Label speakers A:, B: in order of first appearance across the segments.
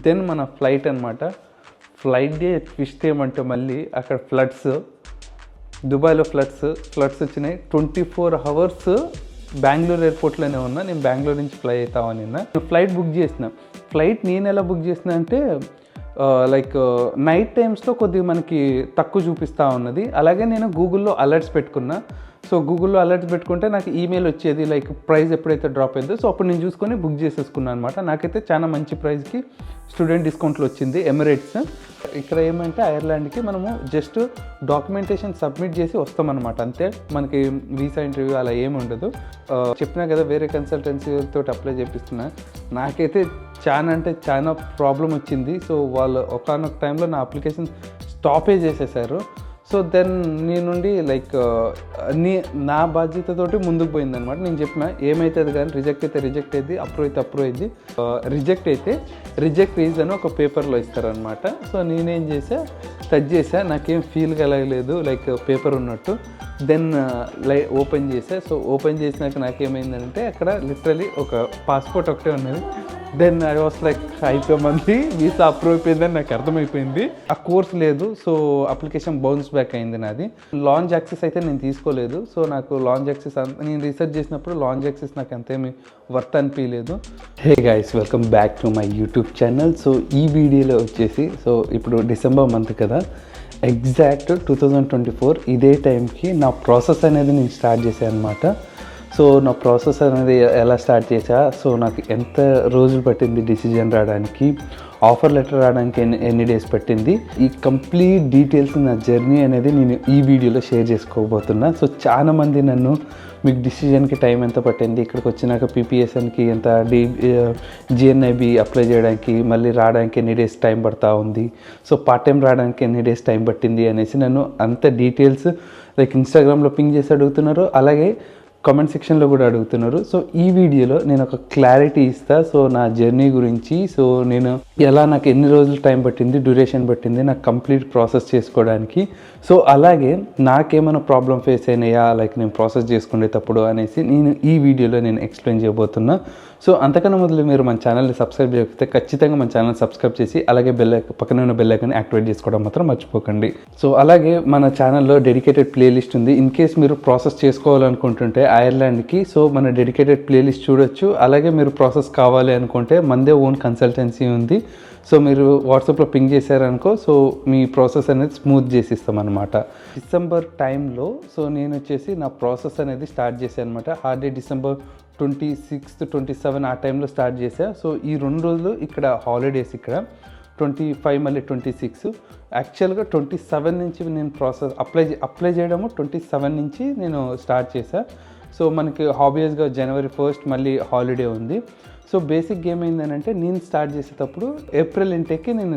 A: Then మన flight అనమాట. Flight day twist ఏమంటే మళ్ళీ అక్కడ ఫ్లడ్స్, దుబాయ్లో ఫ్లడ్స్ వచ్చినాయి. 24 hours బెంగళూరు ఎయిర్పోర్ట్లోనే ఉన్నా. నేను బెంగళూరు నుంచి ఫ్లై అవుతామని నిన్న ఫ్లైట్ బుక్ చేసిన. ఫ్లైట్ నేను ఎలా బుక్ చేసిన అంటే లైక్ నైట్ టైమ్స్లో కొద్దిగా మనకి తక్కువ చూపిస్తూ ఉన్నది. అలాగే నేను గూగుల్లో అలర్ట్స్ పెట్టుకున్నా. సో గూగుల్లో అలర్ట్స్ పెట్టుకుంటే నాకు ఈమెయిల్ వచ్చేది లైక్ ప్రైస్ ఎప్పుడైతే డ్రాప్ అయిందో. సో అప్పుడు నేను చూసుకొని బుక్ చేసేసుకున్నాను అనమాట. నాకైతే చాలా మంచి ప్రైస్కి స్టూడెంట్ డిస్కౌంట్లో వచ్చింది ఎమిరేట్స్. ఇక్కడ ఏమంటే ఐర్లాండ్కి మనము జస్ట్ డాక్యుమెంటేషన్ సబ్మిట్ చేసి వస్తామన్నమాట, అంతే. మనకి వీసా ఇంటర్వ్యూ అలా ఏమి ఉండదు. చెప్పినా కదా వేరే కన్సల్టెన్సీతో అప్లై చేపిస్తున్నా. నాకైతే చాలా ప్రాబ్లం వచ్చింది. సో వాళ్ళు ఒకానొక టైంలో నా అప్లికేషన్ స్టాపే చేసేసారు. సో దెన్ నీ నుండి లైక్ నా బాధ్యతతోటి ముందుకు పోయిందనమాట. నేను చెప్పిన ఏమవుతుంది కానీ రిజెక్ట్ అయితే రిజెక్ట్ అయింది, అప్రూవ్ అయితే అప్రూవ్ అయింది. రిజెక్ట్ అయితే రిజెక్ట్ రీజన్ ఒక పేపర్లో ఇస్తారనమాట. సో నేనేం టచ్ చేసా, నాకేం ఫీల్ కలగలేదు లైక్ పేపర్ ఉన్నట్టు. దెన్ ఓపెన్ చేసా. సో ఓపెన్ చేసినాక నాకేమైందంటే అక్కడ లిటరలీ ఒక పాస్పోర్ట్ ఒకటే ఉన్నది. దెన్ ఐ వాస్ లైక్ అయిపోయింది, వీసా అప్రూవ్ అయిపోయిందని నాకు అర్థమైపోయింది. ఆ కోర్స్ లేదు, సో అప్లికేషన్ బౌన్స్ బ్యాక్ అయింది నాది. లాంచ్ యాక్సెస్ అయితే నేను తీసుకోలేదు. సో నాకు లాంచ్ యాక్సెస్ నేను రీసెర్చ్ చేసినప్పుడు లాంచ్ యాక్సెస్ నాకు అంతేమీ వర్త్ అనిపించలేదు. Hey guys, welcome back to my YouTube channel. So ఈ వీడియోలో వచ్చేసి సో ఇప్పుడు డిసెంబర్ మంత్ కదా, ఎగ్జాక్ట్ 2024 ఇదే టైంకి నా ప్రాసెస్ అనేది నేను స్టార్ట్ చేశాను అనమాట. సో నా ప్రాసెస్ అనేది ఎలా స్టార్ట్ చేశా, సో నాకు ఎంత రోజులు పట్టింది డిసిజన్ రావడానికి, ఆఫర్ లెటర్ రావడానికి ఎన్ని డేస్ పట్టింది, ఈ కంప్లీట్ డీటెయిల్స్ నా జర్నీ అనేది నేను ఈ వీడియోలో షేర్ చేసుకోబోతున్నా. సో చాలామంది నన్ను మీకు డిసిజన్కి టైం ఎంత పట్టింది, ఇక్కడికి వచ్చినాక పీపీఎస్ఎన్కి ఎంత, జిఎన్ఐబి అప్లై చేయడానికి మళ్ళీ రావడానికి ఎన్ని డేస్ టైం పడుతూ ఉంది, సో పార్ట్ టైం రావడానికి ఎన్ని డేస్ టైం పట్టింది అనేసి నన్ను అంత డీటెయిల్స్ లైక్ ఇన్స్టాగ్రామ్లో పింగ్ చేసి అడుగుతున్నారు, అలాగే కామెంట్ సెక్షన్లో కూడా అడుగుతున్నారు. సో ఈ వీడియోలో నేను ఒక క్లారిటీ ఇస్తా. సో నా జర్నీ గురించి, సో నేను ఎలా, నాకు ఎన్ని రోజులు టైం పట్టింది, డ్యూరేషన్ పట్టింది నాకు కంప్లీట్ ప్రాసెస్ చేసుకోవడానికి. సో అలాగే నాకేమైనా ప్రాబ్లం ఫేస్ అయినాయా లైక్ నేను ప్రాసెస్ చేసుకునేటప్పుడు అనేసి నేను ఈ వీడియోలో నేను ఎక్స్ప్లెయిన్ చేయబోతున్నా. సో అంతకన్నా మొదలు మీరు మన ఛానల్ని సబ్స్క్రైబ్ చేయకపోతే ఖచ్చితంగా మన ఛానల్ సబ్స్క్రైబ్ చేసి అలాగే పక్కనే ఉన్న బెల్ ఐకాన్ యాక్టివేట్ చేసుకోవడం మాత్రం మర్చిపోకండి. సో అలాగే మన ఛానల్లో డెడికేటెడ్ ప్లేలిస్ట్ ఉంది. ఇన్ కేస్ మీరు ప్రాసెస్ చేసుకోవాలనుకుంటుంటే ఐర్లాండ్కి, సో మన డెడికేటెడ్ ప్లేలిస్ట్ చూడొచ్చు. అలాగే మీరు ప్రాసెస్ కావాలి అనుకుంటే మనదే ఓన్ కన్సల్టెన్సీ ఉంది. సో మీరు వాట్సాప్లో పింగ్ చేశారనుకో, సో మీ ప్రాసెస్ అనేది స్మూత్ చేసి ఇస్తామన్నమాట. డిసెంబర్ టైంలో సో నేను వచ్చేసి నా ప్రాసెస్ అనేది స్టార్ట్ చేశాను అనమాట. హార్డ్లీ డిసెంబర్ 26, 27 ఆ టైంలో స్టార్ట్ చేశా. సో ఈ 2 రోజులు ఇక్కడ హాలిడేస్, ఇక్కడ 25 మళ్ళీ 26. యాక్చువల్గా 27 నుంచి నేను ప్రాసెస్ అప్లై చేయడము 27 నుంచి నేను స్టార్ట్ చేశా. సో మనకి హాబియస్గా January 1st మళ్ళీ హాలిడే ఉంది. సో బేసిక్ ఏమైందని అంటే నేను స్టార్ట్ చేసేటప్పుడు ఏప్రిల్ ఇంటేక్కి నేను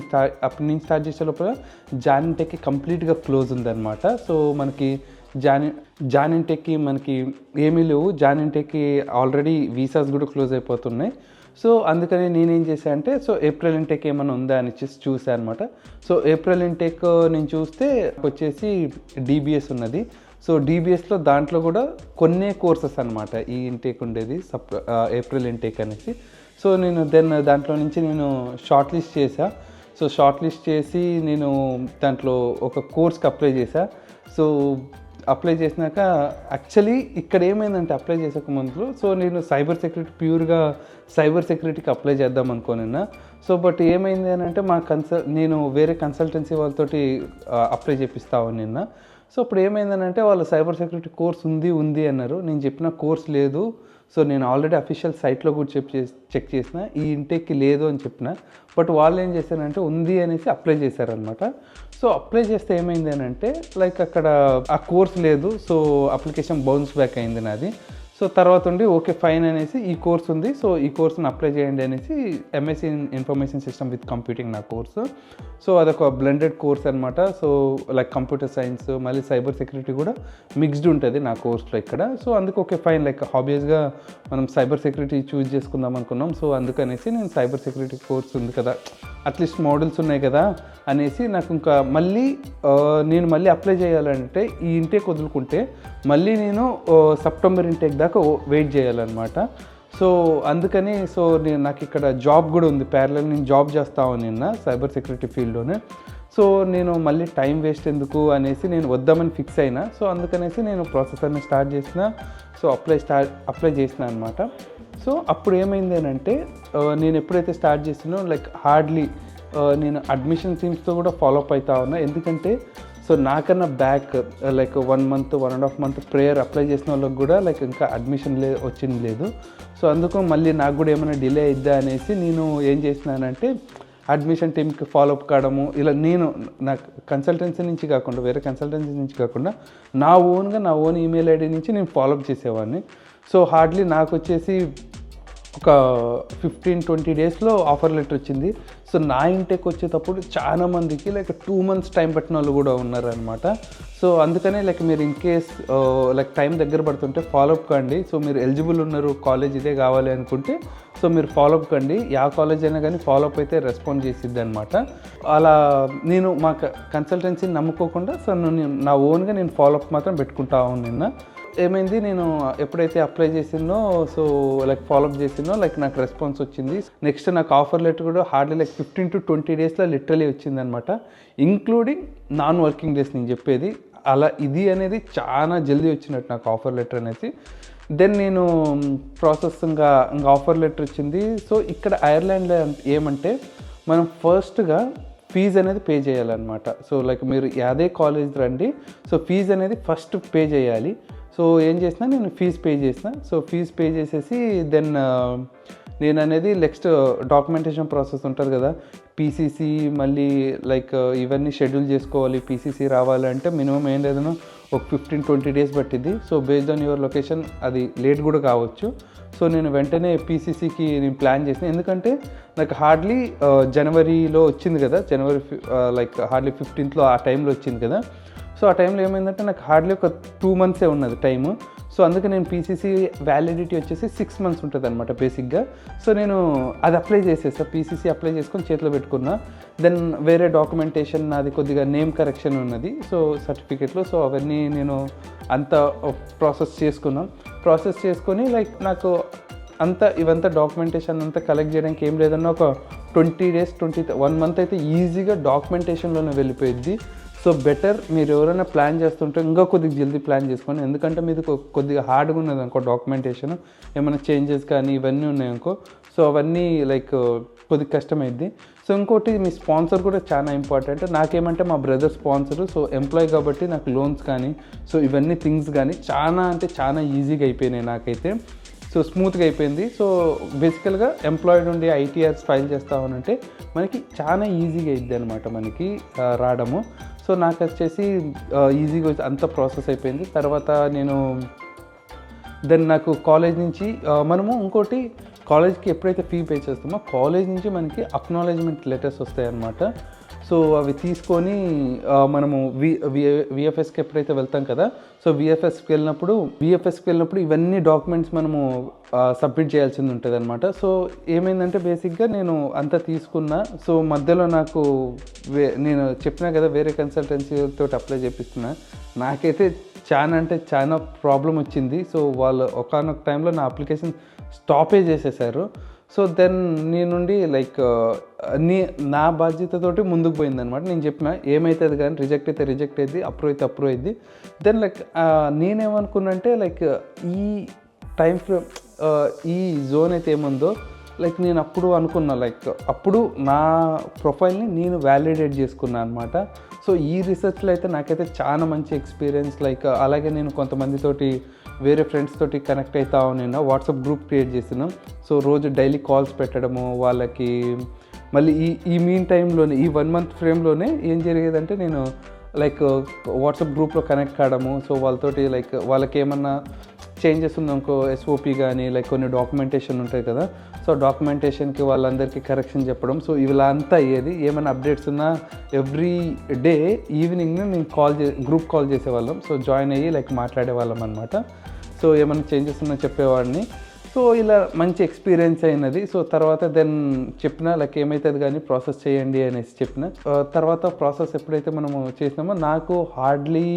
A: స్టార్ట్ చేసే లోపల జాన్ ఇంటేక్కి కంప్లీట్గా క్లోజ్ ఉందన్నమాట. సో మనకి జాన్ ఇంటేక్కి మనకి ఏమీ లేవు. జాన్ ఇంటేక్కి ఆల్రెడీ వీసాస్ కూడా క్లోజ్ అయిపోతున్నాయి. సో అందుకని నేనేం చేశాను అంటే సో ఏప్రిల్ ఇంటేక్ ఏమైనా ఉందా అని చూసాను అనమాట. సో ఏప్రిల్ ఇంటేక్ నేను చూస్తే వచ్చేసి DBS ఉన్నది. సో DBSలో దాంట్లో కూడా కొన్ని కోర్సెస్ అనమాట ఈ ఇంటేక్ ఉండేది, ఏప్రిల్ ఇంటేక్ అనేసి. సో నేను దాంట్లో నుంచి నేను షార్ట్ లిస్ట్ చేశా. సో షార్ట్ లిస్ట్ చేసి నేను దాంట్లో ఒక కోర్స్కి అప్లై చేశా. సో అప్లై చేసినాక యాక్చువల్లీ ఇక్కడ ఏమైందంటే అప్లై చేసే ముందు సో నేను ప్యూర్గా సైబర్ సెక్యూరిటీకి అప్లై చేద్దాం అనుకోనిన్నా. సో బట్ ఏమైంది అని అంటే నేను వేరే కన్సల్టెన్సీ వాళ్ళతోటి అప్లై చేపిస్తాను నిన్న. సో ఇప్పుడు ఏమైందని అంటే వాళ్ళు సైబర్ సెక్యూరిటీ కోర్స్ ఉంది అన్నారు. నేను చెప్పిన కోర్స్ లేదు. సో నేను ఆల్రెడీ అఫీషియల్ సైట్లో కూడా చెక్ చేసిన, ఈ ఇంటేక్కి లేదు అని చెప్పిన. బట్ వాళ్ళు ఏం చేశారంటే ఉంది అనేసి అప్లై చేశారనమాట. సో అప్లై చేస్తే ఏమైంది అని అంటే లైక్ అక్కడ ఆ కోర్స్ లేదు. సో అప్లికేషన్ బౌన్స్ బ్యాక్ అయింది నాది. సో తర్వాత ఉండి ఓకే ఫైన్ అనేసి ఈ కోర్స్ ఉంది, సో ఈ కోర్స్ని అప్లై చేయండి అనేసి MSc information system with computing నా కోర్సు. సో అదొక బ్లెండెడ్ కోర్స్ అనమాట. సో లైక్ కంప్యూటర్ సైన్స్ మళ్ళీ సైబర్ సెక్యూరిటీ కూడా మిక్స్డ్ ఉంటుంది నా కోర్స్లో ఇక్కడ. సో అందుకు ఓకే ఫైన్, లైక్ హాబియస్గా మనం సైబర్ సెక్యూరిటీ చూస్ చేసుకుందాం అనుకున్నాం. సో అందుకనేసి నేను సైబర్ సెక్యూరిటీ కోర్స్ ఉంది కదా, అట్లీస్ట్ మోడల్స్ ఉన్నాయి కదా అనేసి నాకు ఇంకా నేను మళ్ళీ అప్లై చేయాలంటే ఈ ఇంటేక్ వదులుకుంటే మళ్ళీ నేను సెప్టెంబర్ ఇంటేక్ దాకా వెయిట్ చేయాలన్నమాట. సో అందుకని సో నాకు ఇక్కడ జాబ్ కూడా ఉంది, ప్యారలల్ నేను జాబ్ చేస్తాను నిన్న సైబర్ సెక్యూరిటీ ఫీల్డ్లోనే. సో నేను మళ్ళీ టైం వేస్ట్ ఎందుకు అనేసి నేను వద్దామని ఫిక్స్ అయినా. సో అందుకనేసి నేను ప్రాసెస్ అన్ని స్టార్ట్ చేసిన. సో అప్లై చేసిన అనమాట. సో అప్పుడు ఏమైంది అంటే నేను ఎప్పుడైతే స్టార్ట్ చేసినో లైక్ హార్డ్లీ నేను అడ్మిషన్ టీమ్స్తో కూడా ఫాలోఅప్ అవుతా ఉన్నా. ఎందుకంటే సో నాకన్నా back like 1 month 1.5 month prayer apply చేసిన వాళ్ళకి కూడా లైక్ ఇంకా అడ్మిషన్ వచ్చింది లేదు. సో అందుకు మళ్ళీ నాకు కూడా ఏమైనా డిలే అయిద్దా అనేసి నేను ఏం చేసినానంటే అడ్మిషన్ టీమ్కి ఫాలోఅప్ కావడము, ఇలా నేను నాకు కన్సల్టెన్సీ నుంచి కాకుండా వేరే కన్సల్టెన్సీ నుంచి కాకుండా నా ఓన్ ఈమెయిల్ ఐడి నుంచి నేను ఫాలోఅప్ చేసేవాడిని. సో హార్డ్లీ నాకు వచ్చేసి ఒక 15-20 డేస్లో ఆఫర్ లెటర్ వచ్చింది. సో నా ఇంటెక్ వచ్చేటప్పుడు చాలా మందికి లైక్ 2 months టైం పట్టిన వాళ్ళు కూడా ఉన్నారనమాట. సో అందుకనే లైక్ మీరు ఇన్ కేస్ లైక్ టైం దగ్గర పడుతుంటే ఫాలోఅప్ కండి. సో మీరు ఎలిజిబుల్ ఉన్నారు, కాలేజ్ ఇదే కావాలి అనుకుంటే సో మీరు ఫాలోఅప్ కండి. యా కాలేజ్ అయినా కానీ ఫాలోఅప్ అయితే రెస్పాండ్ చేసిద్ది అనమాట. అలా నేను మా కన్సల్టెన్సీని నమ్ముకోకుండా సో నా ఓన్గా నేను ఫాలోఅప్ మాత్రం పెట్టుకుంటా నిన్న. ఏమైంది, నేను ఎప్పుడైతే అప్లై చేసిందో సో లైక్ ఫాలోఅప్ చేసిందో లైక్ నాకు రెస్పాన్స్ వచ్చింది. నెక్స్ట్ నాకు ఆఫర్ లెటర్ కూడా హార్డ్లీ లైక్ 15-20 డేస్లో లిటరలీ వచ్చిందనమాట, ఇంక్లూడింగ్ నాన్ వర్కింగ్ డేస్ నేను చెప్పేది. అలా ఇది అనేది చాలా జల్దీ వచ్చినట్టు నాకు ఆఫర్ లెటర్ అనేసి. దెన్ నేను ప్రాసెస్ ఇంకా ఆఫర్ లెటర్ వచ్చింది. సో ఇక్కడ ఐర్లాండ్లో ఏమంటే మనం ఫస్ట్గా ఫీజు అనేది పే చేయాలన్నమాట. సో లైక్ మీరు అదే కాలేజ్ రండి, సో ఫీజు అనేది ఫస్ట్ పే చేయాలి. సో ఏం చేసినా నేను ఫీజు పే చేసిన. సో ఫీజు పే చేసేసి దెన్ నేను అనేది నెక్స్ట్ డాక్యుమెంటేషన్ ప్రాసెస్ ఉంటుంది కదా, పీసీసీ మళ్ళీ లైక్ ఇవన్నీ షెడ్యూల్ చేసుకోవాలి. పీసీసీ రావాలంటే మినిమం ఏం లేదన్నా ఒక 15-20 డేస్ పట్టింది. So based on your location అది లేట్ కూడా కావచ్చు. సో నేను వెంటనే పీసీసీకి నేను ప్లాన్ చేసిన, ఎందుకంటే నాకు హార్డ్లీ జనవరిలో వచ్చింది కదా, జనవరి లైక్ హార్డ్లీ 15th ఆ టైంలో వచ్చింది కదా. సో ఆ టైంలో ఏమైందంటే నాకు హార్డ్లీ ఒక 2 months ఉన్నది టైము. సో అందుకే నేను పీసీసీ వ్యాలిడిటీ వచ్చేసి 6 months ఉంటుంది అనమాట బేసిక్గా. సో నేను అది అప్లై చేసేసా, పీసీసీ అప్లై చేసుకొని చేతిలో పెట్టుకున్నా. దెన్ వేరే డాక్యుమెంటేషన్ నాది కొద్దిగా నేమ్ కరెక్షన్ ఉన్నది సో సర్టిఫికేట్లో. సో అవన్నీ నేను అంతా ప్రాసెస్ చేసుకొని లైక్ నాకు ఇవంతా డాక్యుమెంటేషన్ అంతా కలెక్ట్ చేయడానికి ఏం లేదన్నా ఒక 20 days 1 month అయితే ఈజీగా డాక్యుమెంటేషన్లోనే వెళ్ళిపోయింది. సో బెటర్ మీరు ఎవరైనా ప్లాన్ చేస్తుంటే ఇంకా కొద్దిగా జల్దీ ప్లాన్ చేసుకోండి, ఎందుకంటే మీది కొద్దిగా హార్డ్గా ఉన్నది అనుకో డాక్యుమెంటేషన్, ఏమైనా చేంజెస్ కానీ ఇవన్నీ ఉన్నాయనుకో సో అవన్నీ లైక్ కొద్దిగా కష్టమైద్ది. సో ఇంకోటి మీ స్పాన్సర్ కూడా చాలా ఇంపార్టెంట్. నాకేమంటే మా బ్రదర్ స్పాన్సరు, సో ఎంప్లాయ్ కాబట్టి నాకు లోన్స్ కానీ సో ఇవన్నీ థింగ్స్ కానీ చాలా ఈజీగా అయిపోయినాయి నాకైతే. సో స్మూత్గా అయిపోయింది. సో బేసికల్గా ఎంప్లాయిడ్ ఉండి ఐటీఆర్స్ ఫైల్ చేస్తామనంటే మనకి చాలా ఈజీగా అయిద్ది అనమాట మనకి రావడము. సో నాకు వచ్చేసి ఈజీగా అంత ప్రాసెస్ అయిపోయింది. తర్వాత నేను దెన్ నాకు కాలేజ్ నుంచి మనము ఇంకోటి కాలేజ్కి ఎప్పుడైతే ఫీ పే చేస్తామో కాలేజ్ నుంచి మనకి అక్నాలెడ్జ్మెంట్ లెటర్స్ వస్తాయన్నమాట. సో అవి తీసుకొని మనము విఎఫ్ఎస్కి ఎప్పుడైతే వెళ్తాం కదా, సో విఎఫ్ఎస్కి వెళ్ళినప్పుడు ఇవన్నీ డాక్యుమెంట్స్ మనము సబ్మిట్ చేయాల్సింది ఉంటుంది అనమాట. సో ఏమైందంటే బేసిక్గా నేను అంతా తీసుకున్నా. సో మధ్యలో నాకు నేను చెప్పినా కదా వేరే కన్సల్టెన్సీతో అప్లై చేపిస్తున్నా, నాకైతే చాలా ప్రాబ్లం వచ్చింది. సో వాళ్ళు ఒకానొక టైంలో నా అప్లికేషన్ స్టాపే చేసేసారు. సో దెన్ నుండి లైక్ నా బాధ్యతతోటి ముందుకు పోయిందనమాట. నేను చెప్పిన ఏమవుతుంది కానీ రిజెక్ట్ అయింది, అప్రూవ్ అయింది. దెన్ లైక్ నేనేమనుకున్నంటే లైక్ ఈ టైం ఫ్రేమ్ ఈ జోన్ అయితే ఏముందో లైక్ నేను అప్పుడు అనుకున్నా, లైక్ అప్పుడు నా ప్రొఫైల్ని నేను వ్యాలిడేట్ చేసుకున్నాను అనమాట. సో ఈ రీసెర్చ్లో అయితే నాకైతే చాలా మంచి ఎక్స్పీరియన్స్. లైక్ అలాగే నేను కొంతమందితోటి వేరే ఫ్రెండ్స్ తోటి కనెక్ట్ అవుతా ఉన్నాను, వాట్సాప్ గ్రూప్ క్రియేట్ చేసినాం. సో రోజు డైలీ కాల్స్ పెట్టడము వాళ్ళకి. మళ్ళీ ఈ మీన్ టైంలోనే ఈ 1 month ఫ్రేమ్లోనే ఏం జరిగేదంటే నేను లైక్ వాట్సాప్ గ్రూప్లో కనెక్ట్ కావడము. సో వాళ్ళతోటి లైక్ వాళ్ళకి ఏమన్నా చేంజెస్ ఉందనుకో ఎస్ఓపి కానీ లైక్ కొన్ని డాక్యుమెంటేషన్ ఉంటాయి కదా, సో డాక్యుమెంటేషన్కి వాళ్ళందరికీ కరెక్షన్ చెప్పడం. సో ఇలా అంతా అయ్యేది. ఏమైనా అప్డేట్స్ ఉన్నా ఎవ్రీ డే ఈవినింగ్ నేను గ్రూప్ కాల్ చేసేవాళ్ళం. సో జాయిన్ అయ్యి లైక్ మాట్లాడేవాళ్ళం అనమాట. సో ఏమైనా చేంజెస్ ఉన్నా చెప్పేవాడిని. సో ఇలా మంచి ఎక్స్పీరియన్స్ అయినది. సో తర్వాత దెన్ చెప్పిన లైక్ ఏమవుతుంది కానీ ప్రాసెస్ చేయండి అనేసి చెప్పిన. తర్వాత ప్రాసెస్ ఎప్పుడైతే మనము చేసినామో నాకు హార్డ్లీ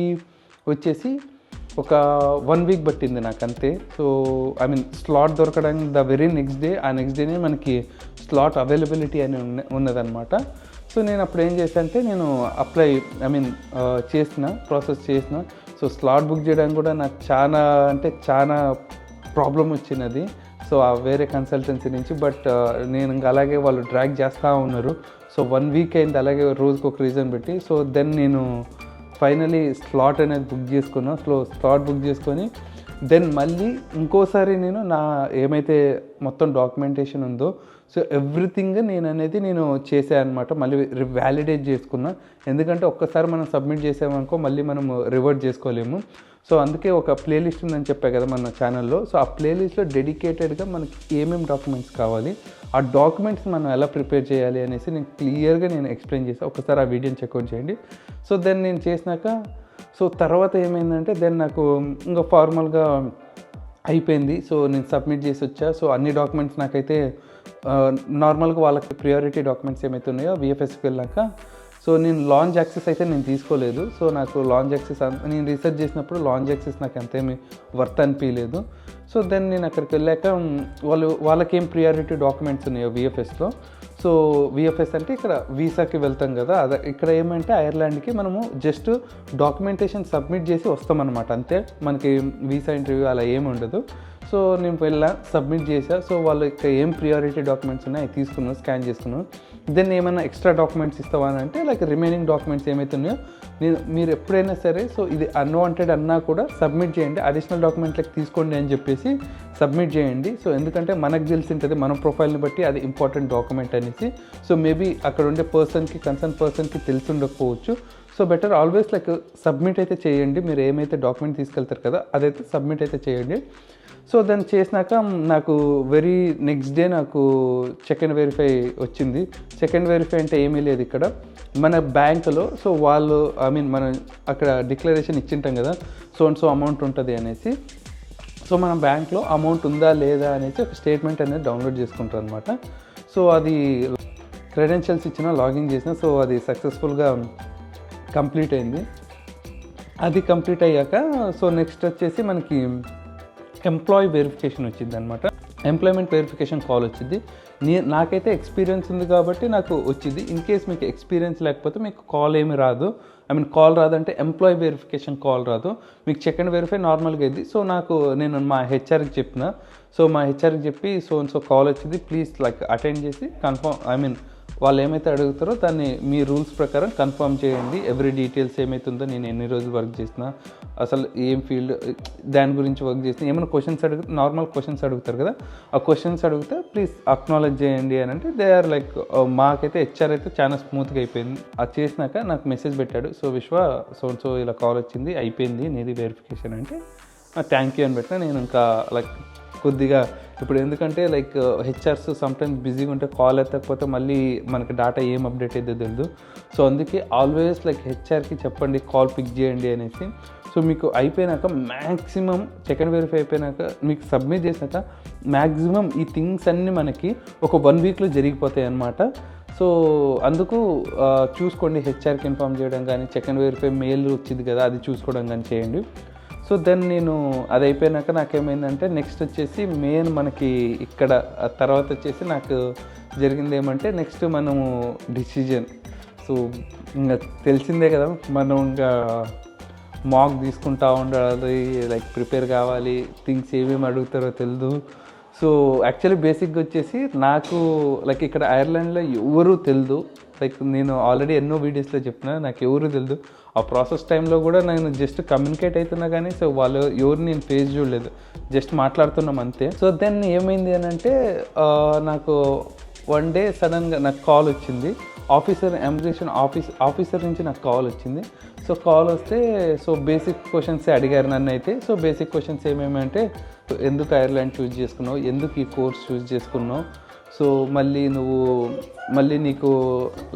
A: వచ్చేసి ఒక 1 వీక్ పట్టింది నాకు అంతే. సో ఐ మీన్ స్లాట్ దొరకడానికి ద వెరీ నెక్స్ట్ డేనే మనకి స్లాట్ అవైలబిలిటీ అని ఉన్నదన్నమాట. సో నేను అప్పుడు ఏం చేశానంటే నేను ప్రాసెస్ చేసిన. సో స్లాట్ బుక్ చేయడానికి కూడా నాకు చాలా ప్రాబ్లం వచ్చినది. సో ఆ వేరే కన్సల్టెన్సీ నుంచి. బట్ నేను ఇంకా అలాగే వాళ్ళు డ్రాగ్ చేస్తూ ఉన్నారు. సో 1 వీక్ అయింది అలాగే రోజుకి ఒక రీజన్ పెట్టి. సో దెన్ నేను ఫైనలీ స్లాట్ అనేది బుక్ చేసుకున్నాను. స్లాట్ బుక్ చేసుకొని దెన్ మళ్ళీ ఇంకోసారి నేను నా ఏమైతే మొత్తం డాక్యుమెంటేషన్ ఉందో సో ఎవ్రీథింగ్ నేను చేసాను అనమాట. మళ్ళీ వ్యాలిడేట్ చేసుకున్నా. ఎందుకంటే ఒక్కసారి మనం సబ్మిట్ చేసామనుకో మళ్ళీ మనం రివర్ట్ చేసుకోలేము. సో అందుకే ఒక ప్లేలిస్ట్ ఉందని చెప్పా కదా మన ఛానల్లో. సో ఆ ప్లేలిస్ట్లో డెడికేటెడ్గా మనకి ఏమేమి డాక్యుమెంట్స్ కావాలి, ఆ డాక్యుమెంట్స్ మనం ఎలా ప్రిపేర్ చేయాలి అనేసి నేను క్లియర్గా ఎక్స్ప్లెయిన్ చేశాను. ఒకసారి ఆ వీడియోని చెక్అవుట్ చేయండి. సో దెన్ నేను చేసినాక సో తర్వాత ఏమైందంటే దెన్ నాకు ఇంకా ఫార్మల్గా అయిపోయింది. సో నేను సబ్మిట్ చేసి వచ్చా. సో అన్ని డాక్యుమెంట్స్ నాకైతే నార్మల్గా వాళ్ళకి ప్రియారిటీ డాక్యుమెంట్స్ ఏమైతే ఉన్నాయో VFSకి వెళ్ళాక సో నేను లాంచ్ యాక్సెస్ అయితే నేను తీసుకోలేదు. సో నాకు లాంచ్ యాక్సెస్ నేను రీసెర్చ్ చేసినప్పుడు లాంచ్ యాక్సెస్ నాకు అంతేమీ వర్త్ అనిపించలేదు. సో దెన్ నేను అక్కడికి వెళ్ళాక వాళ్ళకేం ప్రియారిటీ డాక్యుమెంట్స్ ఉన్నాయో VFSలో. సో VFS అంటే ఇక్కడ వీసాకి వెళ్తాం కదా, అదే ఇక్కడ ఏమంటే ఐర్లాండ్కి మనము జస్ట్ డాక్యుమెంటేషన్ సబ్మిట్ చేసి వస్తామన్నమాట అంతే. మనకి వీసా ఇంటర్వ్యూ అలా ఏమి ఉండదు. సో నేను సబ్మిట్ చేసా. సో వాళ్ళు ఇక్కడ ఏం ప్రియారిటీ డాక్యుమెంట్స్ ఉన్నాయో తీసుకున్నాను, స్కాన్ చేసుకున్నాను. దెన్ ఏమైనా ఎక్స్ట్రా డాక్యుమెంట్స్ ఇస్తావా అని అంటే లైక్ రిమైనింగ్ డాక్యుమెంట్స్ ఏమైతే ఉన్నాయో మీరు ఎప్పుడైనా సరే సో ఇది అన్వాంటెడ్ అన్నా కూడా సబ్మిట్ చేయండి, అడిషనల్ డాక్యుమెంట్లకి తీసుకోండి అని చెప్పేసి సబ్మిట్ చేయండి. సో ఎందుకంటే మనకు తెలిసి ఉంటుంది మన ప్రొఫైల్ని బట్టి అది ఇంపార్టెంట్ డాక్యుమెంట్ అనేసి. సో మేబీ అక్కడ ఉండే కన్సర్న్ పర్సన్కి తెలిసి ఉండకపోవచ్చు. So better always like submit అయితే చేయండి. మీరు ఏమైతే డాక్యుమెంట్ తీసుకెళ్తారు కదా అదైతే సబ్మిట్ అయితే చేయండి. సో దాన్ని చేసినాక నాకు వెరీ నెక్స్ట్ డే నాకు సెకండ్ వెరిఫై వచ్చింది. సెకండ్ వెరిఫై అంటే ఏమీ లేదు ఇక్కడ మన బ్యాంకులో. సో వాళ్ళు మనం అక్కడ డిక్లరేషన్ ఇచ్చింటాం కదా సో అమౌంట్ ఉంటుంది అనేసి. సో మన బ్యాంక్లో అమౌంట్ ఉందా లేదా అనేసి ఒక స్టేట్మెంట్ అనేది డౌన్లోడ్ చేసుకుంటారు అనమాట. సో అది క్రెడెన్షియల్స్ ఇచ్చిన లాగిన్ చేసిన సో అది సక్సెస్ఫుల్గా కంప్లీట్ అయింది. అది కంప్లీట్ అయ్యాక సో నెక్స్ట్ వచ్చేసి మనకి ఎంప్లాయీ వెరిఫికేషన్ వచ్చింది అనమాట. ఎంప్లాయ్మెంట్ వెరిఫికేషన్ కాల్ వచ్చింది. నాకైతే ఎక్స్పీరియన్స్ ఉంది కాబట్టి నాకు వచ్చింది. ఇన్ కేస్ మీకు ఎక్స్పీరియన్స్ లేకపోతే మీకు కాల్ ఏమి రాదు. కాల్ రాదంటే ఎంప్లాయీ వెరిఫికేషన్ కాల్ రాదు, మీకు సెకండ్ వెరిఫై నార్మల్గా అయింది. సో నేను మా హెచ్ఆర్కి చెప్పిన. సో మా హెచ్ఆర్కి చెప్పి సో కాల్ వచ్చింది, ప్లీజ్ లైక్ అటెండ్ చేసి కన్ఫర్మ్ వాళ్ళు ఏమైతే అడుగుతారో దాన్ని మీ రూల్స్ ప్రకారం కన్ఫర్మ్ చేయండి. ఎవ్రీ డీటెయిల్స్ ఏమైతుందో నేను ఎన్ని రోజులు వర్క్ చేసిన, అసలు ఏం ఫీల్డ్ దాని గురించి వర్క్ చేసిన, ఏమైనా క్వశ్చన్స్ నార్మల్ క్వశ్చన్స్ అడుగుతారు కదా ఆ క్వశ్చన్స్ అడిగితే ప్లీజ్ అక్నాలెడ్జ్ చేయండి అని అంటే దే ఆర్ లైక్ మాకైతే హెచ్ఆర్ అయితే చాలా స్మూత్గా అయిపోయింది. అది చేసినాక నాకు మెసేజ్ పెట్టాడు. సో విశ్వ సో ఇలా కాల్ వచ్చింది, అయిపోయింది నీది వెరిఫికేషన్ అంటే థ్యాంక్ యూ అని పెట్టినా. నేను ఇంకా లైక్ కొద్దిగా ఇప్పుడు ఎందుకంటే లైక్ హెచ్ఆర్స్ సమ్టైమ్స్ బిజీగా ఉంటే కాల్ ఎత్తకపోతే మళ్ళీ మనకి డేటా ఏం అప్డేట్ అయితే తెలియదు. సో అందుకే ఆల్వేస్ లైక్ హెచ్ఆర్కి చెప్పండి కాల్ పిక్ చేయండి అనేసి. సో మీకు అయిపోయినాక మ్యాక్సిమం సెకండ్ వెరిఫై అయిపోయినాక మీకు సబ్మిట్ చేసినాక మ్యాక్సిమం ఈ థింగ్స్ అన్నీ మనకి ఒక 1 వీక్లో జరిగిపోతాయి అన్నమాట. సో అందుకు చూసుకోండి, హెచ్ఆర్కి ఇన్ఫామ్ చేయడం కానీ సెకండ్ వెరిఫై మెయిల్ వచ్చింది కదా అది చూసుకోవడం కానీ చేయండి. సో దెన్ నేను అది అయిపోయినాక నాకేమైందంటే నెక్స్ట్ వచ్చేసి మెయిన్ మనకి ఇక్కడ తర్వాత వచ్చేసి నాకు జరిగింది ఏమంటే నెక్స్ట్ మనము డిసిజన్. సో ఇంకా తెలిసిందే కదా మనం ఇంకా మాక్ తీసుకుంటా ఉండాలి, లైక్ ప్రిపేర్ కావాలి, థింగ్స్ ఏమేమి అడుగుతారో తెలియదు. సో యాక్చువల్లీ బేసిక్గా వచ్చేసి నాకు లైక్ ఇక్కడ ఐర్లాండ్లో ఎవరు తెలియదు. లైక్ నేను ఆల్రెడీ ఎన్నో వీడియోస్లో చెప్పిన నాకు ఎవరు తెలియదు. ఆ ప్రాసెస్ టైంలో కూడా నేను జస్ట్ కమ్యూనికేట్ అవుతున్నా కానీ సో వాళ్ళు ఎవరు నేను ఫేస్ చూడలేదు, జస్ట్ మాట్లాడుతున్నాం అంతే. సో దెన్ ఏమైంది అని అంటే నాకు వన్ డే సడన్గా నాకు కాల్ వచ్చింది, ఇమిగ్రేషన్ ఆఫీసర్ నుంచి నాకు కాల్ వచ్చింది. సో కాల్ వస్తే సో బేసిక్ క్వశ్చన్సే అడిగారు నన్ను అయితే. సో బేసిక్ క్వశ్చన్స్ ఏమేమంటే ఎందుకు ఐర్లాండ్ చూస్ చేసుకున్నావు, ఎందుకు ఈ కోర్స్ చూస్ చేసుకున్నావు, సో మళ్ళీ నీకు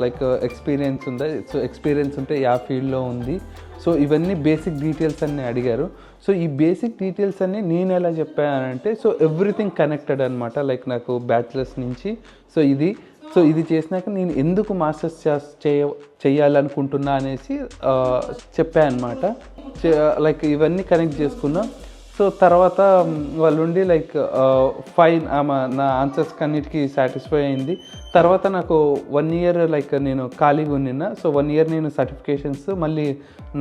A: లైక్ ఎక్స్పీరియన్స్ ఉందా, సో ఎక్స్పీరియన్స్ ఉంటే యా ఫీల్డ్లో ఉంది. సో ఇవన్నీ బేసిక్ డీటెయిల్స్ అన్నీ అడిగారు. సో ఈ బేసిక్ డీటెయిల్స్ అన్నీ నేను ఎలా చెప్పానంటే సో ఎవ్రీథింగ్ కనెక్టెడ్ అనమాట. లైక్ నాకు బ్యాచిలర్స్ నుంచి సో ఇది సో ఇది చేసినాక నేను ఎందుకు మాస్టర్స్ చేయాలనుకుంటున్నా అనేసి చెప్పా అనమాట. లైక్ ఇవన్నీ కనెక్ట్ చేసుకున్నా. సో తర్వాత వాళ్ళు ఉండి లైక్ ఫైన్ నా ఆన్సర్స్ అన్నిటికీ సాటిస్ఫై అయింది. తర్వాత నాకు 1 ఇయర్ లైక్ నేను ఖాళీగా ఉన్నిన్నా. సో 1 ఇయర్ నేను సర్టిఫికేషన్స్ మళ్ళీ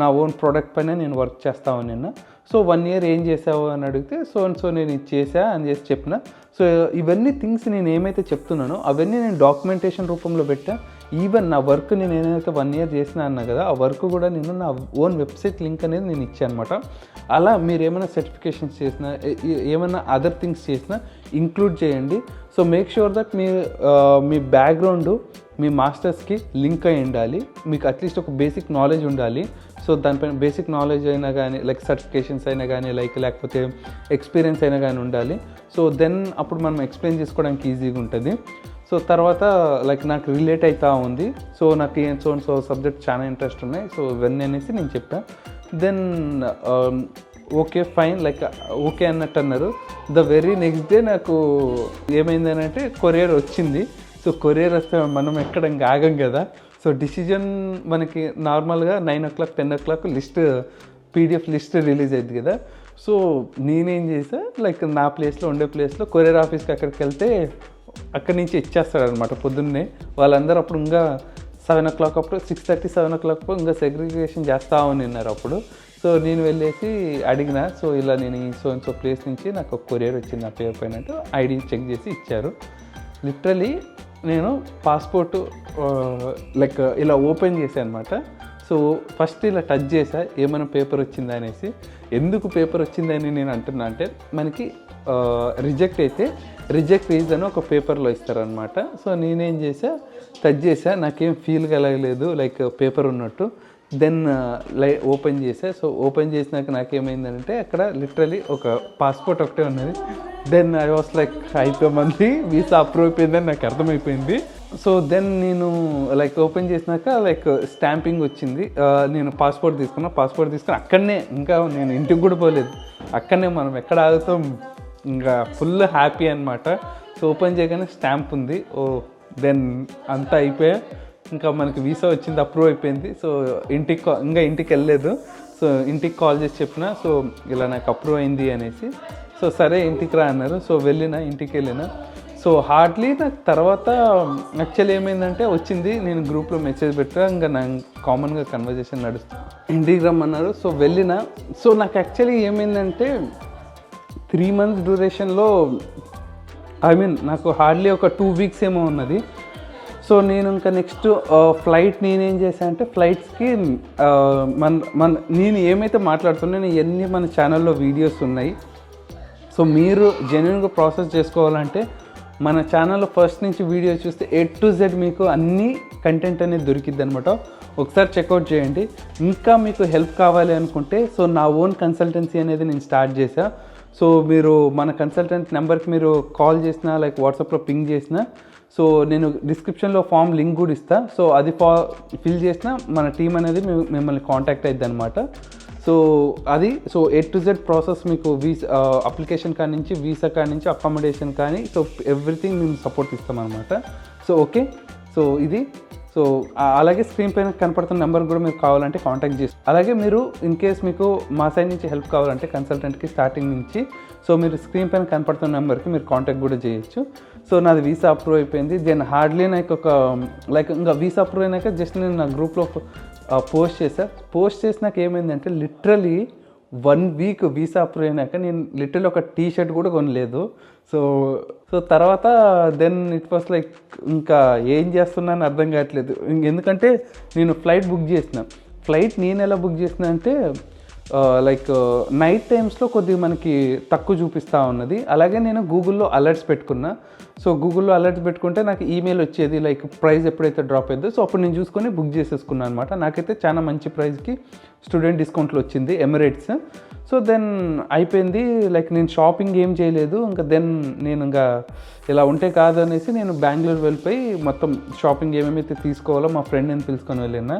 A: నా ఓన్ ప్రోడక్ట్ పైన నేను వర్క్ చేస్తా ఉన్నిన్నా. సో 1 ఇయర్ ఏం చేసావు అని అడిగితే సో నేను ఇది చేసా అని చేసి చెప్పిన. సో ఇవన్నీ థింగ్స్ నేను ఏమైతే చెప్తున్నానో అవన్నీ నేను డాక్యుమెంటేషన్ రూపంలో పెట్టా. ఈవెన్ నా వర్క్ నేను ఏదైతే 1 ఇయర్ చేసినా అన్నా కదా, ఆ వర్క్ కూడా నేను నా ఓన్ వెబ్సైట్ లింక్ అనేది నేను ఇచ్చాను అనమాట. అలా మీరు ఏమైనా సర్టిఫికేషన్స్ చేసినా ఏమైనా అదర్ థింగ్స్ చేసినా ఇంక్లూడ్ చేయండి. సో మేక్ షూర్ దట్ మీ బ్యాక్గ్రౌండ్ మీ మాస్టర్స్కి లింక్ అయి ఉండాలి. మీకు అట్లీస్ట్ ఒక బేసిక్ నాలెడ్జ్ ఉండాలి. సో దానిపైన బేసిక్ నాలెడ్జ్ అయినా కానీ లైక్ సర్టిఫికేషన్స్ అయినా కానీ లేకపోతే ఎక్స్పీరియన్స్ అయినా కానీ ఉండాలి. సో దెన్ అప్పుడు మనం ఎక్స్ప్లెయిన్ చేసుకోవడానికి ఈజీగా ఉంటుంది. సో తర్వాత లైక్ నాకు రిలేట్ అవుతూ ఉంది. సో నాకు సో సబ్జెక్ట్ చాలా ఇంట్రెస్ట్ ఉన్నాయి. సో ఇవన్నీ అనేసి నేను చెప్పాను. Then okay fine like okay అన్నట్టు అన్నారు. ద వెరీ నెక్స్ట్ డే నాకు ఏమైందని అంటే కొరియర్ వచ్చింది. సో కొరియర్ వస్తే మనం ఎక్కడ ఇంకా ఆగం కదా. సో డిసిజన్ మనకి నార్మల్గా 9 o'clock 10 o'clock PDF list release అయింది కదా. సో నేనేం చేసా లైక్ నా ప్లేస్లో ఉండే ప్లేస్లో కొరియర్ ఆఫీస్కి అక్కడికి వెళ్తే అక్కడి నుంచి ఇచ్చేస్తాడనమాట పొద్దున్నే. వాళ్ళందరూ అప్పుడు ఇంకా 7 o'clock అప్పుడు 6:30 7 o'clock ఇంకా సెగ్రిగేషన్ చేస్తూ ఉన్నారు అప్పుడు. సో నేను వెళ్ళేసి అడిగిన, సో ఇలా నేను ఈ సో ప్లేస్ నుంచి నాకు ఒక కొరియర్ వచ్చింది నా పేరు పైన ఐడి చెక్ చేసి ఇచ్చారు. లిటరలీ నేను పాస్పోర్ట్ లైక్ ఇలా ఓపెన్ చేశాను అనమాట. సో ఫస్ట్ ఇలా టచ్ చేసా ఏమైనా పేపర్ వచ్చిందా అనేసి. ఎందుకు పేపర్ వచ్చిందని నేను అంటున్నా అంటే మనకి రిజెక్ట్ అయితే రిజెక్ట్ రీజన్ ఒక పేపర్లో ఇస్తారనమాట. సో నేనేం చేసా టచ్ చేసా, నాకేం ఫీల్ కలగలేదు లైక్ పేపర్ ఉన్నట్టు. దెన్ ఓపెన్ చేసా. సో ఓపెన్ చేసినాక నాకేమైందంటే అక్కడ లిటరలీ ఒక పాస్పోర్ట్ ఒకటే ఉన్నది. దెన్ ఐ వాస్ లైక్ అయిపోయింది, వీసా అప్రూవ్ అయిపోయిందని నాకు అర్థమైపోయింది. సో దెన్ నేను లైక్ ఓపెన్ చేసినాక లైక్ స్టాంపింగ్ వచ్చింది. నేను పాస్పోర్ట్ తీసుకుని అక్కడనే, ఇంకా నేను ఇంటికి కూడా పోలేదు, అక్కడనే మనం ఎక్కడ ఆగుతాం ఇంకా ఫుల్ హ్యాపీ అనమాట. సో ఓపెన్ చేయగానే స్టాంప్ ఉంది. ఓ దెన్ అంతా అయిపోయా, ఇంకా మనకి వీసా వచ్చింది, అప్రూవ్ అయిపోయింది. సో ఇంటికి వెళ్ళలేదు. సో ఇంటికి కాల్ చేసి చెప్పిన, సో ఇలా నాకు అప్రూవ్ అయింది అనేసి. సో సరే ఇంటికి రా అన్నారు. సో ఇంటికి వెళ్ళిన. సో హార్డ్లీ నాకు తర్వాత యాక్చువల్లీ ఏమైందంటే వచ్చింది, నేను గ్రూప్లో మెసేజ్ పెట్టా, ఇంకా నాకు కామన్గా కన్వర్జేషన్ నడుస్తుంది, ఇంటికి రమ్మన్నారు. సో వెళ్ళిన. సో నాకు యాక్చువల్లీ ఏమైందంటే 3 months డ్యూరేషన్లో నాకు హార్డ్లీ ఒక 2 weeks ఏమో ఉన్నది. సో నేను ఇంకా నెక్స్ట్ ఫ్లైట్ నేనేం చేశాను అంటే ఫ్లైట్స్కి నేను ఏమైతే మాట్లాడుతున్నానో ఇవన్నీ మన ఛానల్లో వీడియోస్ ఉన్నాయి. సో మీరు జెన్యున్గా ప్రాసెస్ చేసుకోవాలంటే మన ఛానల్లో ఫస్ట్ నుంచి వీడియో చూస్తే A to Z మీకు అన్ని కంటెంట్ అనేది దొరికిద్ది అనమాట. ఒకసారి చెక్అవుట్ చేయండి. ఇంకా మీకు హెల్ప్ కావాలి అనుకుంటే సో నా ఓన్ కన్సల్టెన్సీ అనేది నేను స్టార్ట్ చేశా. సో మీరు మన కన్సల్టెంట్ నెంబర్కి మీరు కాల్ చేసినా లైక్ వాట్సాప్లో పింగ్ చేసినా, సో నేను డిస్క్రిప్షన్లో ఫామ్ లింక్ కూడా ఇస్తాను. సో అది ఫిల్ చేసినా మన టీం అనేది మిమ్మల్ని కాంటాక్ట్ అవుతుంది అనమాట. సో అది A to Z ప్రాసెస్ మీకు అప్లికేషన్ కాడి నుంచి వీసా కాడి నుంచి అకామిడేషన్ కానీ సో ఎవ్రీథింగ్ మేము సపోర్ట్ ఇస్తామన్నమాట. సో ఓకే, సో ఇది. సో అలాగే స్క్రీన్ పైన కనపడుతున్న నెంబర్ కూడా మీరు కావాలంటే కాంటాక్ట్ చేస్తారు. అలాగే మీరు ఇన్ కేస్ మీకు మా సైడ్ నుంచి హెల్ప్ కావాలంటే కన్సల్టెంట్కి స్టార్టింగ్ నుంచి సో మీరు స్క్రీన్ పైన కనపడుతున్న నెంబర్కి మీరు కాంటాక్ట్ కూడా చేయొచ్చు. సో నాది వీసా అప్రూవ్ అయిపోయింది. దెన్ హార్డ్లీ నాకు ఇంకా వీసా అప్రూవ్ అయినాక జస్ట్ నేను నా గ్రూప్లో పోస్ట్ చేసినాక ఏమైందంటే లిటరలీ 1 week వీసా అప్రూవ్ అయినాక నేను లిటరలీ ఒక టీ-షర్ట్ కూడా కొనలేదు. సో తర్వాత దెన్ ఇట్ వాస్ లైక్ ఇంకా ఏం చేస్తున్నాను అర్థం కావట్లేదు. ఎందుకంటే నేను ఫ్లైట్ నేను ఎలా బుక్ చేసిన అంటే లైక్ నైట్ టైమ్స్లో కొద్దిగా మనకి తక్కువ చూపిస్తూ ఉన్నది. అలాగే నేను గూగుల్లో అలర్ట్స్ పెట్టుకున్నా. సో గూగుల్లో అలర్ట్స్ పెట్టుకుంటే నాకు ఈమెయిల్ వచ్చేది లైక్ ప్రైస్ ఎప్పుడైతే డ్రాప్ అయ్యిందో సో అప్పుడు నేను చూసుకొని బుక్ చేసేసుకున్నాను అనమాట. నాకైతే చాలా మంచి ప్రైస్కి స్టూడెంట్ డిస్కౌంట్లో వచ్చింది ఎమిరేట్స్. సో దెన్ అయిపోయింది. లైక్ నేను షాపింగ్ ఏం చేయలేదు. ఇంకా దెన్ నేను ఇంకా ఇలా ఉంటే కాదు అనేసి నేను బెంగళూరు వెళ్ళిపోయి మొత్తం షాపింగ్ ఏమేమైతే తీసుకోవాలో మా ఫ్రెండ్ నేను పిలుచుకొని వెళ్ళినా.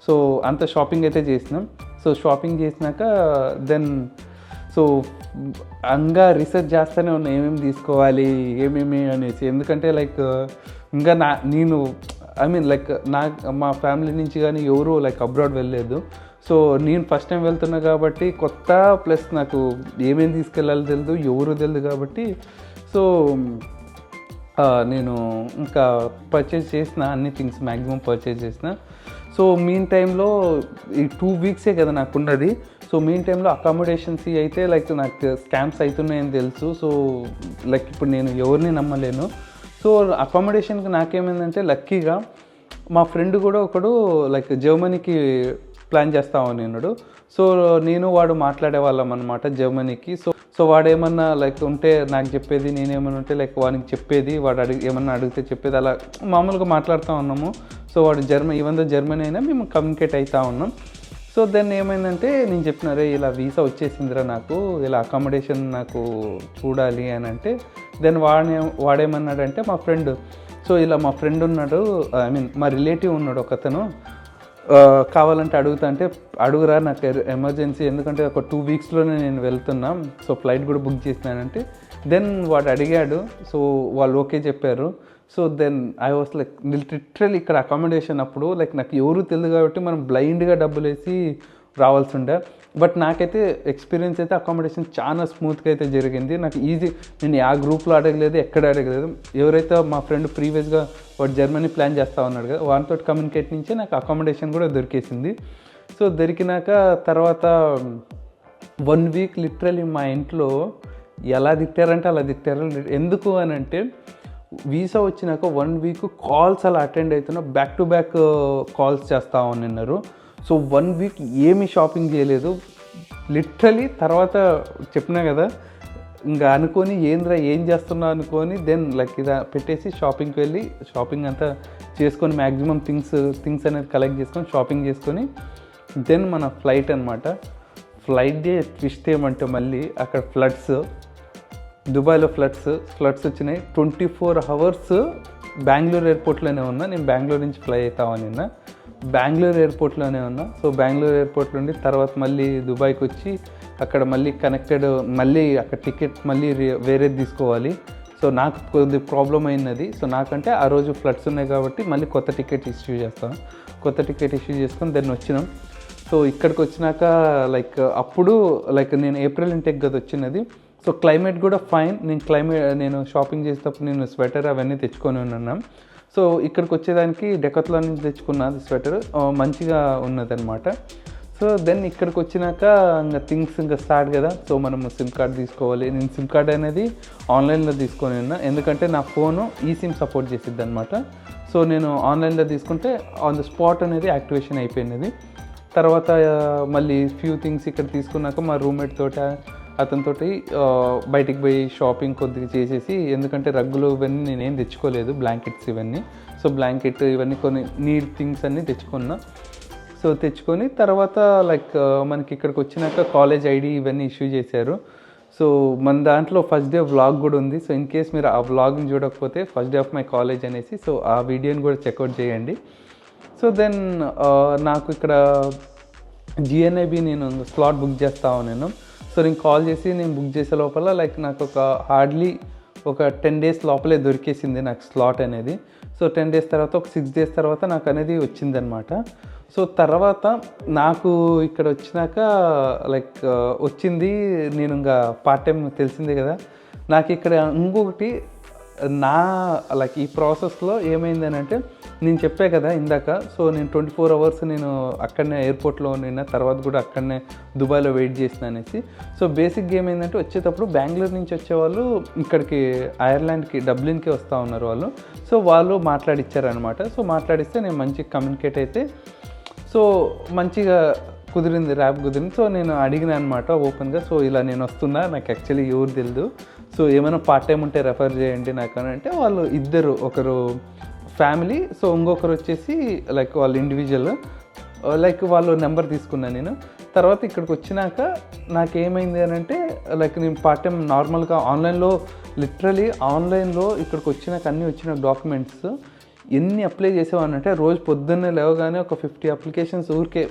A: సో అంత షాపింగ్ అయితే చేసినాం. సో షాపింగ్ చేసినాక దెన్ సో రీసెర్చ్ చేస్తూనే ఉన్నా ఏమేమి తీసుకోవాలి ఏమేమి అనేసి. ఎందుకంటే లైక్ ఇంకా నేను ఐ మీన్ లైక్ మా ఫ్యామిలీ నుంచి కానీ ఎవరు లైక్ అబ్రాడ్ వెళ్ళలేదు. సో నేను ఫస్ట్ టైం వెళ్తున్నా కాబట్టి కొత్త, ప్లస్ నాకు ఏమేమి తీసుకెళ్ళాలో తెలియదు, ఎవరు తెలియదు కాబట్టి సో నేను ఇంకా పర్చేజ్ చేసిన అన్ని థింగ్స్ మ్యాక్సిమం పర్చేజ్ చేసిన. సో మీన్ టైంలో ఈ 2 వీక్సే కదా నాకు ఉన్నది. సో మీన్ టైంలో అకామిడేషన్స్ అయితే లైక్ నాకు స్కామ్స్ అవుతున్నాయని తెలుసు. సో లైక్ ఇప్పుడు నేను ఎవరిని నమ్మలేను. సో అకామిడేషన్కి నాకేమైందంటే లక్కీగా మా ఫ్రెండ్ కూడా ఒకడు లైక్ జర్మనీకి ప్లాన్ చేస్తా ఉన్నాడు. సో నేను వాడు మాట్లాడేవాళ్ళం అనమాట జర్మనీకి. సో వాడు ఏమన్నా లైక్ ఉంటే నాకు చెప్పేది, నేనేమన్నా ఉంటే లైక్ వానికి చెప్పేది, వాడు ఏమన్నా అడిగితే చెప్పేది, అలా మామూలుగా మాట్లాడుతూ ఉన్నాము. సో వాడు జర్మనీ అయినా మేము కమ్యూనికేట్ అవుతూ ఉన్నాం. సో దెన్ ఏమైందంటే నేను చెప్పినారే ఇలా వీసా వచ్చేసిందిరా నాకు, ఇలా అకామిడేషన్ నాకు చూడాలి అని అంటే దెన్ వాడేమన్నాడంటే మా ఫ్రెండ్, సో ఇలా మా ఫ్రెండ్ ఉన్నాడు, ఐ మీన్ మా రిలేటివ్ ఉన్నాడు ఒకతను, కావాలంటే అడుగుతా అంటే అడుగురా నాకు ఎమర్జెన్సీ, ఎందుకంటే ఒక 2 వీక్స్లోనే నేను వెళ్తున్నాం, సో ఫ్లైట్ కూడా బుక్ చేసినానంటే దెన్ వాడు అడిగాడు. సో వాళ్ళు ఓకే చెప్పారు. So then I was like literally ఇక్కడ అకామిడేషన్ అప్పుడు లైక్ నాకు ఎవరు తెలియదు కాబట్టి మనం బ్లైండ్గా డబ్బులు వేసి రావాల్సి ఉండే. బట్ నాకైతే ఎక్స్పీరియన్స్ అయితే అకామిడేషన్ చాలా స్మూత్గా అయితే జరిగింది. నాకు ఈజీ, నేను ఆ గ్రూప్లో అడగలేదు, ఎక్కడ అడగలేదు. ఎవరైతే మా ఫ్రెండ్ ప్రీవియస్గా వాడు జర్మనీ ప్లాన్ చేస్తూ ఉన్నాడు కదా, వాటితో కమ్యూనికేట్ నుంచే నాకు అకామిడేషన్ కూడా దొరికేసింది. సో దొరికినాక తర్వాత 1 వీక్ లిటరల్లీ మా ఇంట్లో ఎలా తిట్టారంటే అలా తిట్టారు. ఎందుకు అని అంటే వీసా వచ్చినాక 1 వీక్ కాల్స్ అలా అటెండ్ అవుతున్నా, బ్యాక్ టు బ్యాక్ కాల్స్ చేస్తూ ఉన్నారు. సో 1 వీక్ ఏమీ షాపింగ్ చేయలేదు లిటరలీ. తర్వాత చెప్పినా కదా ఇంకా అనుకొని ఏంద్రా ఏం చేస్తున్నా అనుకొని దెన్ లైక్ ఇది పెట్టేసి షాపింగ్కి వెళ్ళి షాపింగ్ అంతా చేసుకొని మ్యాక్సిమం థింగ్స్ అనేది కలెక్ట్ చేసుకొని షాపింగ్ చేసుకొని దెన్ మన ఫ్లైట్ అనమాట. ఫ్లైట్ డే ట్విస్ట్ ఏమంటే మళ్ళీ అక్కడ ఫ్లడ్స్, దుబాయ్లో ఫ్లడ్స్ వచ్చినాయి. 24 అవర్స్ బెంగళూరు ఎయిర్పోర్ట్లోనే ఉన్నా. నేను బెంగళూరు నుంచి ఫ్లై అవుతామని నిన్న బెంగళూరు ఎయిర్పోర్ట్లోనే ఉన్నా. సో బెంగళూరు ఎయిర్పోర్ట్ నుండి తర్వాత మళ్ళీ దుబాయ్కి వచ్చి అక్కడ మళ్ళీ కనెక్టెడ్, మళ్ళీ అక్కడ టికెట్ మళ్ళీ వేరేది తీసుకోవాలి. సో నాకు కొద్ది ప్రాబ్లం అయినది. సో నాకంటే ఆ రోజు ఫ్లడ్స్ ఉన్నాయి కాబట్టి మళ్ళీ కొత్త టికెట్ ఇష్యూ చేసుకొని దెన్ వచ్చినాం. సో ఇక్కడికి వచ్చినాక లైక్ అప్పుడు లైక్ నేను ఏప్రిల్ ఇంటెక్ కదా వచ్చినది. సో క్లైమేట్ కూడా ఫైన్. నేను షాపింగ్ చేసేటప్పుడు నేను స్వెటర్ అవన్నీ తెచ్చుకొని ఉన్నాను. సో ఇక్కడికి వచ్చేదానికి డెకాథ్లాన్ నుంచి తెచ్చుకున్న స్వెటర్ మంచిగా ఉన్నదనమాట. సో దెన్ ఇక్కడికి వచ్చినాక ఇంకా థింగ్స్ ఇంకా స్టార్ట్ కదా. సో మనము సిమ్ కార్డ్ తీసుకోవాలి. నేను సిమ్ కార్డ్ అనేది ఆన్లైన్లో తీసుకొని ఉన్నా, ఎందుకంటే నా ఫోను ఈ సిమ్ సపోర్ట్ చేసిద్ది అనమాట. సో నేను ఆన్లైన్లో తీసుకుంటే ఆన్ ద స్పాట్ అనేది యాక్టివేషన్ అయిపోయినది. తర్వాత మళ్ళీ ఫ్యూ థింగ్స్ ఇక్కడ తీసుకున్నాక మా రూమ్మేట్ అతనితోటి బయటికి పోయి షాపింగ్ కొద్దిగా చేసేసి, ఎందుకంటే రగ్గులు ఇవన్నీ నేనేం తెచ్చుకోలేదు, బ్లాంకెట్స్ ఇవన్నీ. సో బ్లాంకెట్ ఇవన్నీ కొన్ని నీడ్ థింగ్స్ అన్నీ తెచ్చుకున్నా. సో తెచ్చుకొని తర్వాత లైక్ మనకి ఇక్కడికి వచ్చినాక కాలేజ్ ఐడి ఇవన్నీ ఇష్యూ చేశారు. సో మన దాంట్లో ఫస్ట్ డే వ్లాగ్ కూడా ఉంది. సో ఇన్ కేస్ మీరు ఆ వ్లాగ్ని చూడకపోతే first day of my college అనేసి, సో ఆ వీడియోని కూడా చెక్అవుట్ చేయండి. సో దెన్ నాకు ఇక్కడ జిఎన్ఐబి నేను స్లాట్ బుక్ చేస్తాను నేను. సో నేను కాల్ చేసి నేను బుక్ చేసే లోపల లైక్ నాకు హార్డ్లీ ఒక 10 days లోపలే దొరికేసింది నాకు స్లాట్ అనేది. సో 10 days తర్వాత ఒక 6 days తర్వాత నాకు అనేది వచ్చిందనమాట. సో తర్వాత నాకు ఇక్కడ వచ్చినాక లైక్ వచ్చింది, నేను ఇంకా పార్ట్ టైం తెలిసిందే కదా నాకు ఇక్కడ. ఇంకొకటి నా లైక్ ఈ ప్రాసెస్లో ఏమైందని అంటే నేను చెప్పే కదా ఇందాక, సో నేను 24 hours నేను అక్కడనే ఎయిర్పోర్ట్లో నిన్న, తర్వాత కూడా అక్కడనే దుబాయ్లో వెయిట్ చేసిన అనేసి. సో బేసిక్గా ఏమైందంటే వచ్చేటప్పుడు బెంగళూరు నుంచి వచ్చేవాళ్ళు ఇక్కడికి ఐర్లాండ్కి డబ్లిన్కి వస్తూ ఉన్నారు వాళ్ళు. సో వాళ్ళు మాట్లాడిచ్చారనమాట. సో మాట్లాడిస్తే నేను మంచిగా కమ్యూనికేట్ అయితే సో మంచిగా కుదిరింది, ర్యాప్ కుదిరింది. సో నేను అడిగిన అనమాట ఓపెన్గా, సో ఇలా నేను వస్తున్నా, నాకు యాక్చువల్లీ ఎవరు తెలియదు, సో ఏమైనా పార్ట్ టైం ఉంటే రెఫర్ చేయండి నాకు అని అంటే వాళ్ళు ఇద్దరు, ఒకరు ఫ్యామిలీ, సో ఇంకొకరు వచ్చేసి లైక్ వాళ్ళు ఇండివిజువల్, లైక్ వాళ్ళు నెంబర్ తీసుకున్నాను నేను. తర్వాత ఇక్కడికి వచ్చినాక నాకేమైంది అని అంటే లైక్ నేను పార్ట్ టైం నార్మల్గా లిటరలీ ఆన్లైన్లో ఇక్కడికి వచ్చినాక అన్నీ వచ్చిన డాక్యుమెంట్స్ ఎన్ని అప్లై చేసేవాడినంటే రోజు పొద్దున్నే లేవగానే ఒక 50 అప్లికేషన్స్ ఊరికే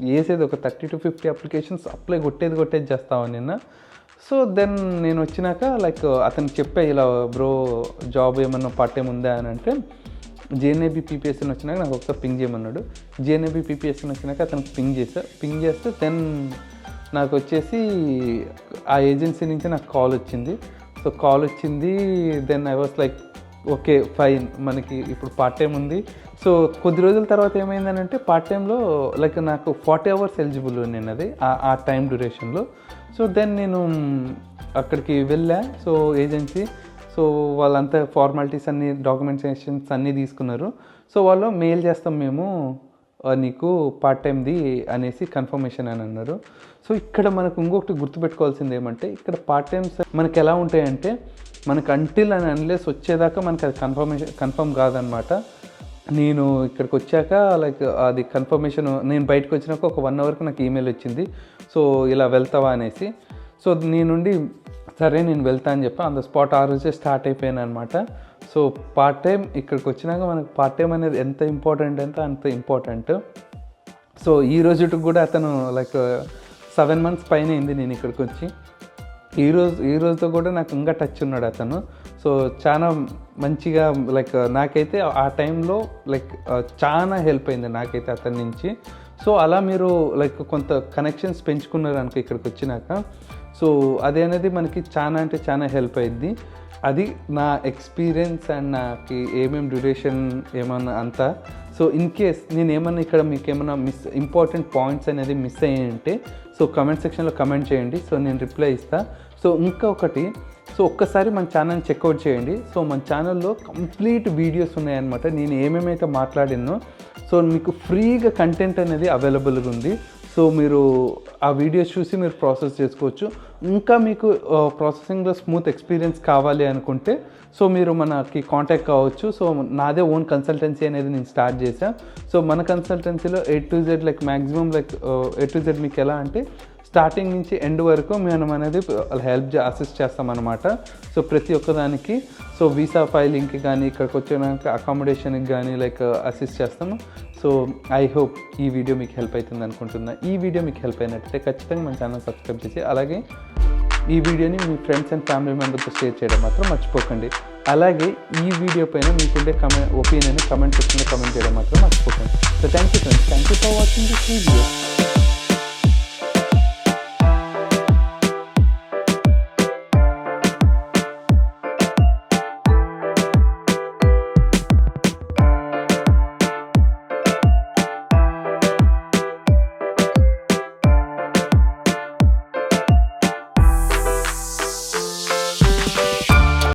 A: వేసేది, ఒక 30 to 50 అప్లికేషన్స్ అప్లై కొట్టేది చేస్తాను నిన్న. సో దెన్ నేను వచ్చినాక లైక్ అతనికి చెప్పే ఇలా బ్రో జాబ్ ఏమన్నా పార్ట్ టైం ఉందా అని అంటే జేఎన్ఐబి పీపీఎస్ఎన్ వచ్చినాక నాకు ఒకసారి పింగ్ చేయమన్నాడు. జేఎన్ఐబి పీపీఎస్ఎన్ వచ్చినాక అతనికి పింగ్ చేస్తే దెన్ నాకు వచ్చేసి ఆ ఏజెన్సీ నుంచి నాకు కాల్ వచ్చింది. సో కాల్ వచ్చింది, then I was like okay fine, మనకి ఇప్పుడు పార్ట్ టైం ఉంది. సో కొద్ది రోజుల తర్వాత ఏమైందనంటే పార్ట్ టైంలో లైక్ నాకు 40 hours ఎలిజిబుల్ నేను అది ఆ టైం డ్యూరేషన్లో. సో దెన్ నేను అక్కడికి వెళ్ళా. సో ఏజెన్సీ, సో వాళ్ళంతా ఫార్మాలిటీస్ అన్నీ, డాక్యుమెంటేషన్స్ అన్నీ తీసుకున్నారు. సో వాళ్ళు మెయిల్ చేస్తాం మేము నీకు పార్ట్ టైంది అనేసి కన్ఫర్మేషన్ అని అన్నారు. సో ఇక్కడ మనకు ఇంకొకటి గుర్తుపెట్టుకోవాల్సింది ఏమంటే, ఇక్కడ పార్ట్ టైమ్స్ మనకి ఎలా ఉంటాయంటే, మనకు అంటిల్ అండ్ అన్లెస్ వచ్చేదాకా మనకి అది కన్ఫర్మ్ కాదనమాట. నేను ఇక్కడికి వచ్చాక లైక్ అది కన్ఫర్మేషన్, నేను బయటకు వచ్చినాక ఒక 1 hourకి నాకు ఈమెయిల్ వచ్చింది. సో ఇలా వెళ్తావా అనేసి. సో నేను నుండి సరే నేను వెళ్తా అని చెప్పి ఆన్ ద స్పాట్ ఆ రోజే స్టార్ట్ అయిపోయాను అనమాట. సో పార్ట్ టైం ఇక్కడికి వచ్చినాక మనకు పార్ట్ టైం అనేది ఎంత ఇంపార్టెంట్ అంటే అంత ఇంపార్టెంట్. సో ఈ రోజుకి కూడా అతను లైక్ 7 months పైన అయింది నేను ఇక్కడికి వచ్చి. ఈ రోజుతో కూడా నాకు ఇంకా టచ్ ఉన్నాడు అతను. సో చాలా మంచిగా లైక్ నాకైతే ఆ టైంలో లైక్ చాలా హెల్ప్ అయింది నాకైతే అతని నుంచి. సో అలా మీరు లైక్ కొంత కనెక్షన్స్ పెంచుకున్నారు అనుకో ఇక్కడికి వచ్చినాక. సో అది అనేది మనకి చాలా అంటే చాలా హెల్ప్ అయింది. అది నా ఎక్స్పీరియన్స్ అండ్ నాకు ఏమేమి డ్యూరేషన్ ఏమన్నా అంతా. సో ఇన్ కేస్ నేను ఏమన్నా ఇక్కడ మీకు ఏమన్నా ఇంపార్టెంట్ పాయింట్స్ అనేది మిస్ అయ్యాయంటే సో కమెంట్ సెక్షన్లో కమెంట్ చేయండి. సో నేను రిప్లై ఇస్తాను. సో ఇంకా ఒకటి, సో ఒక్కసారి మన ఛానల్ని చెక్అవుట్ చేయండి. సో మన ఛానల్లో కంప్లీట్ వీడియోస్ ఉన్నాయన్నమాట. నేను ఏమేమైతే మాట్లాడినో సో మీకు ఫ్రీగా కంటెంట్ అనేది అవైలబుల్గా ఉంది. సో మీరు ఆ వీడియోస్ చూసి మీరు ప్రాసెస్ చేసుకోవచ్చు. ఇంకా మీకు ప్రాసెసింగ్లో స్మూత్ ఎక్స్పీరియన్స్ కావాలి అనుకుంటే సో మీరు మనకి కాంటాక్ట్ కావచ్చు. సో నాదే ఓన్ కన్సల్టెన్సీ అనేది నేను స్టార్ట్ చేశాను. సో మన కన్సల్టెన్సీలో A to Z like maximum like A to Z మీకు ఎలా అంటే స్టార్టింగ్ నుంచి ఎండ్ వరకు మేము అనేది అసిస్ట్ చేస్తామన్నమాట. సో ప్రతి ఒక్కదానికి సో వీసా ఫైలింగ్కి కానీ ఇక్కడికి వచ్చినాక అకామిడేషన్కి కానీ లైక్ అసిస్ట్ చేస్తాము. సో ఐ హోప్ ఈ వీడియో మీకు హెల్ప్ అవుతుంది అనుకుంటున్నా. ఈ వీడియో మీకు హెల్ప్ అయినట్టయితే ఖచ్చితంగా మన ఛానల్ సబ్స్క్రైబ్ చేసి అలాగే ఈ వీడియోని మీ ఫ్రెండ్స్ అండ్ ఫ్యామిలీ మెంబర్స్తో షేర్ చేయడం మాత్రం మర్చిపోకండి. అలాగే ఈ వీడియో పైన మీకుండే ఒపీనియన్ కమెంట్ సెక్షన్లో కమెంట్ చేయడం మాత్రం మర్చిపోకండి. So thank you friends, thank you for watching this video.